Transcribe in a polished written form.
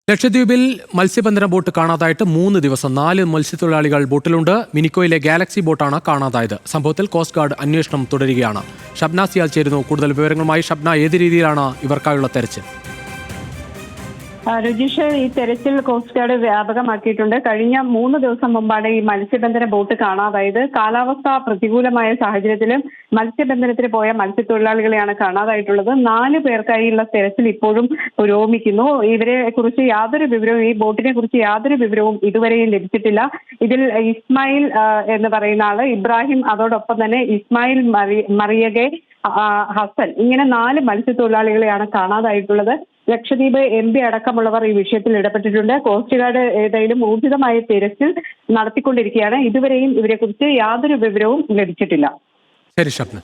ലക്ഷദ്വീപിൽ മത്സ്യബന്ധന ബോട്ട് കാണാതായിട്ട് 3 ദിവസം 4 മത്സ്യത്തൊഴിലാളികൾ ബോട്ടിലുണ്ട്. മിനിക്കോയിലെ ഗാലക്സി ബോട്ടാണ് കാണാതായത്. സംഭവത്തിൽ കോസ്റ്റ് ഗാർഡ് അന്വേഷണം തുടരുകയാണ്. ഷബ്ന സിയാൽ ചേരുന്നു കൂടുതൽ വിവരങ്ങളുമായി. ഷബ്ന, ഏത് രീതിയിലാണ് ഇവർക്കായുള്ള തെരച്ചിൽ? രുചിഷ്, ഈ തെരച്ചിൽ കോസ്റ്റ് ഗാർഡ് വ്യാപകമാക്കിയിട്ടുണ്ട്. കഴിഞ്ഞ 3 ദിവസം മുമ്പാണ് ഈ മത്സ്യബന്ധന ബോട്ട് കാണാതായത്. കാലാവസ്ഥ പ്രതികൂലമായ സാഹചര്യത്തിലും മത്സ്യബന്ധനത്തിന് പോയ മത്സ്യത്തൊഴിലാളികളെയാണ് കാണാതായിട്ടുള്ളത്. 4 പേർക്കായുള്ള തെരച്ചിൽ ഇപ്പോഴും പുരോഗമിക്കുന്നു. ഇവരെ കുറിച്ച് യാതൊരു വിവരവും, ഈ ബോട്ടിനെ കുറിച്ച് യാതൊരു വിവരവും ഇതുവരെയും ലഭിച്ചിട്ടില്ല. ഇതിൽ ഇസ്മായിൽ എന്ന് പറയുന്ന ആള്, ഇബ്രാഹിം, അതോടൊപ്പം തന്നെ ഇസ്മായിൽ മറിയകെ, ഹസൻ, ഇങ്ങനെ 4 മത്സ്യത്തൊഴിലാളികളെയാണ് കാണാതായിട്ടുള്ളത്. ലക്ഷദ്വീപ് MP അടക്കമുള്ളവർ ഈ വിഷയത്തിൽ ഇടപെട്ടിട്ടുണ്ട്. കോസ്റ്റ് ഗാർഡ് ഏതായാലും ഊർജിതമായ തിരച്ചിൽ നടത്തിക്കൊണ്ടിരിക്കുകയാണ്. ഇതുവരെയും ഇവരെക്കുറിച്ച് യാതൊരു വിവരവും ലഭിച്ചിട്ടില്ല. ശരി ഷബ്ന.